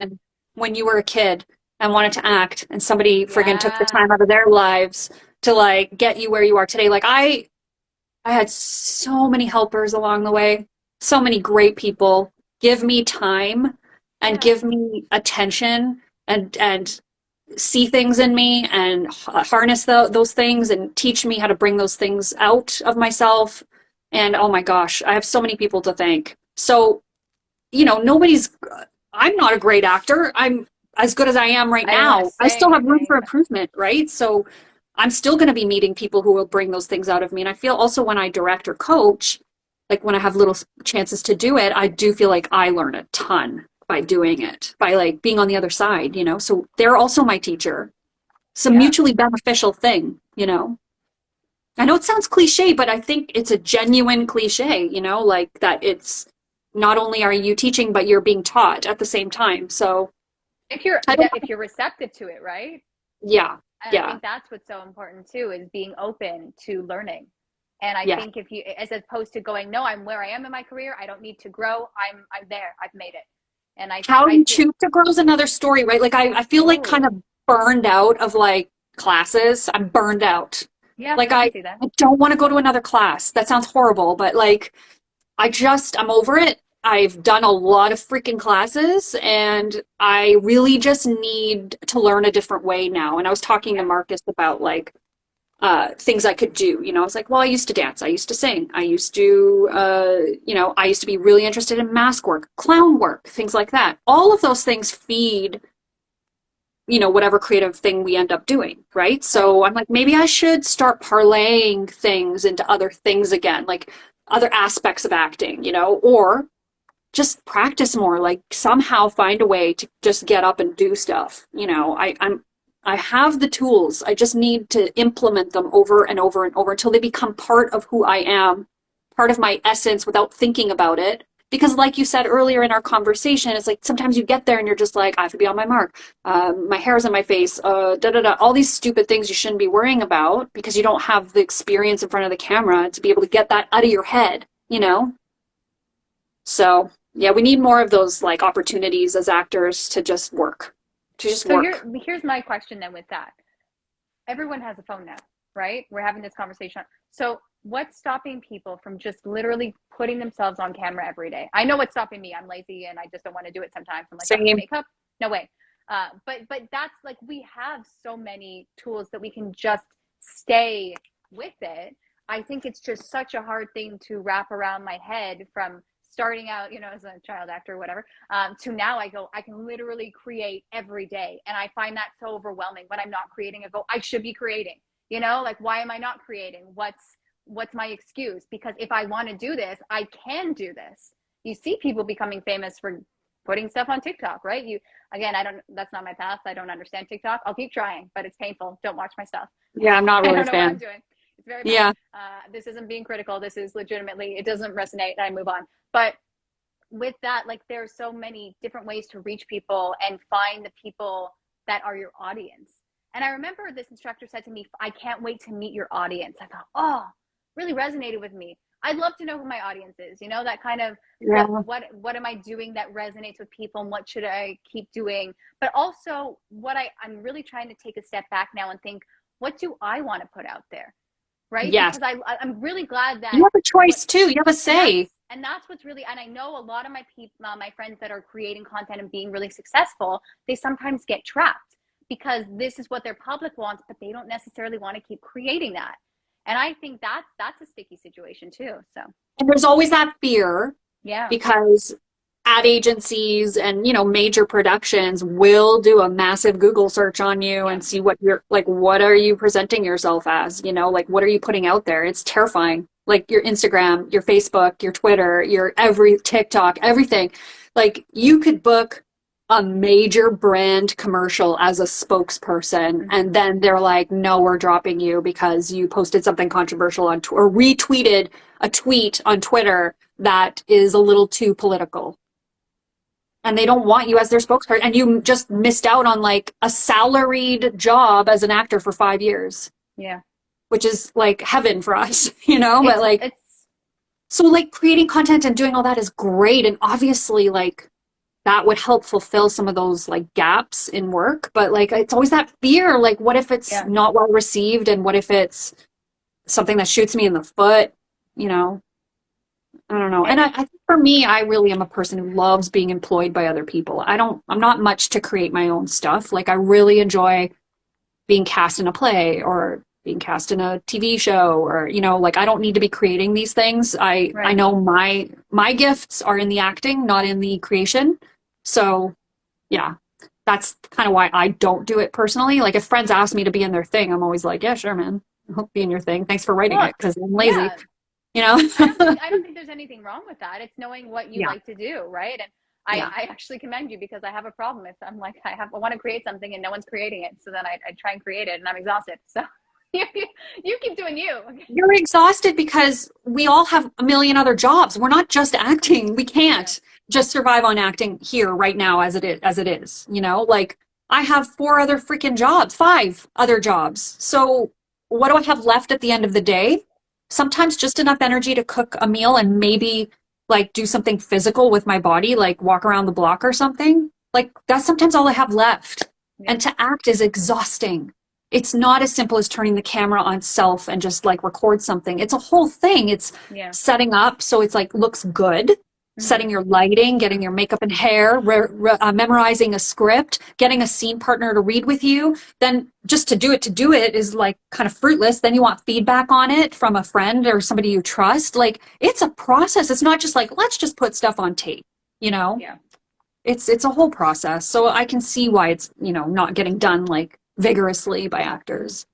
And when you were a kid and wanted to act and somebody friggin' took the Yeah. time out of their lives to like get you where you are today. Like I had so many helpers along the way, so many great people give me time and Yeah. give me attention and see things in me and harness those things and teach me how to bring those things out of myself. And oh my gosh, I have so many people to thank. So, nobody's, I'm not a great actor. I'm as good as I am right I didn't want to now. I say still have room for anything, but improvement, right? So I'm still going to be meeting people who will bring those things out of me. And I feel also when I direct or coach, like when I have little chances to do it, I do feel like I learn a ton by doing it, by like being on the other side. So they're also my teacher. It's a yeah. mutually beneficial thing. I know it sounds cliche, but I think it's a genuine cliche, like that it's not only are you teaching, but you're being taught at the same time. So If you're I don't, if you're receptive to it, right? yeah, And I yeah, think that's what's so important too, is being open to learning. And I yeah. think if you, as opposed to going, no, I'm where I am in my career, I don't need to grow. I'm there. I've made it. And How I you feel, choose to grow is another story, right? Like I feel like kind oh, of burned out of like classes. I'm burned out. yeah, Like I can I, see that. I don't want to go to another class. That sounds horrible, but like I'm over it. I've done a lot of freaking classes and I really just need to learn a different way now. And I was talking to Yeah. Marcus about like things I could do. I was like, well, I used to dance, I used to sing, I used to be really interested in mask work, clown work, things like that. All of those things feed, whatever creative thing we end up doing, right? Right. So I'm like, maybe I should start parlaying things into other things again, like other aspects of acting, or just practice more, like somehow find a way to just get up and do stuff. I have the tools. I just need to implement them over and over and over until they become part of who I am, part of my essence without thinking about it. Because, like you said earlier in our conversation, it's like sometimes you get there and you're just like, I have to be on my mark. My hair's in my face. Da da da. All these stupid things you shouldn't be worrying about because you don't have the experience in front of the camera to be able to get that out of your head. So, yeah, we need more of those like opportunities as actors to just work, to just So work. here's my question then with that. Everyone has a phone now, right? We're having this conversation. So what's stopping people from just literally putting themselves on camera every day? I know what's stopping me. I'm lazy and I just don't want to do it sometimes. I'm like, oh, Same. makeup? No way. But that's like we have so many tools that we can just stay with it. I think it's just such a hard thing to wrap around my head from starting out, as a child actor or whatever, to now I can literally create every day. And I find that so overwhelming when I'm not creating. I go, I should be creating, like, why am I not creating? What's my excuse? Because if I want to do this, I can do this. You see people becoming famous for putting stuff on TikTok, right? Again, that's not my path. I don't understand TikTok. I'll keep trying, but it's painful. Don't watch my stuff. Yeah, I'm not I really a don't know what I'm fan. doing. It's very bad. Yeah. This isn't being critical. This is legitimately, it doesn't resonate. And I move on. But with that, like there's so many different ways to reach people and find the people that are your audience. And I remember this instructor said to me, I can't wait to meet your audience. I thought, oh, really resonated with me. I'd love to know who my audience is, that kind of Yeah. what am I doing that resonates with people and what should I keep doing? But also I'm really trying to take a step back now and think, what do I want to put out there? Right? Yes. Because I'm really glad You that have a what choice too. You have a and that's say. and that's what's really, and I know a lot of my people, my friends that are creating content and being really successful, they sometimes get trapped because this is what their public wants, but they don't necessarily want to keep creating that. And I think that's a sticky situation too. So And there's always that fear yeah, because ad agencies and, major productions will do a massive Google search on you yeah, and see what you're like, what are you presenting yourself as? Like what are you putting out there? It's terrifying. Like your Instagram, your Facebook, your Twitter, your every TikTok, everything. Like you could book a major brand commercial as a spokesperson and mm-hmm. then they're like, no, we're dropping you because you posted something controversial or retweeted a tweet on Twitter that is a little too political and they don't want you as their spokesperson and you just missed out on like a salaried job as an actor for 5 years, Yeah. which is like heaven for us, but It's like it's so like creating content and doing all that is great and obviously like that would help fulfill some of those like gaps in work. But like it's always that fear, like what if it's Yeah. not well received and what if it's something that shoots me in the foot, you know? I don't know. And And I think for me, I really am a person who loves being employed by other people. I'm not much to create my own stuff. Like I really enjoy being cast in a play or being cast in a TV show or, like I don't need to be creating these things. I right. know my gifts are in the acting, not in the creation. So yeah, that's kind of why I don't do it personally. Like if friends ask me to be in their thing, I'm always like, yeah, sure, man. I'll be in your thing. Thanks for writing Well, it because I'm lazy, yeah. you know? I don't think there's anything wrong with that. It's knowing what you Yeah. like to do, right? And Yeah. I actually commend you because I have a problem if I'm like I want to create something and no one's creating it. So then I try and create it and I'm exhausted. So you, you keep doing you. You're exhausted because we all have a million other jobs. We're not just acting. We Yeah. can't just survive on acting here right now as it is, Like I have four other freaking jobs, five other jobs. So what do I have left at the end of the day? Sometimes just enough energy to cook a meal and maybe like do something physical with my body, like walk around the block or something. Like that's sometimes all I have left. Yeah. And to act is exhausting. It's not as simple as turning the camera on self and just like record something. It's a whole thing. It's Yeah. setting up so it's like looks good, Mm-hmm. setting your lighting, getting your makeup and hair, memorizing a script, getting a scene partner to read with you. Then just to do it is like kind of fruitless. Then you want feedback on it from a friend or somebody you trust. Like it's a process. It's not just like let's just put stuff on tape, you know? Yeah. It's a whole process. So I can see why it's, not getting done like vigorously by actors.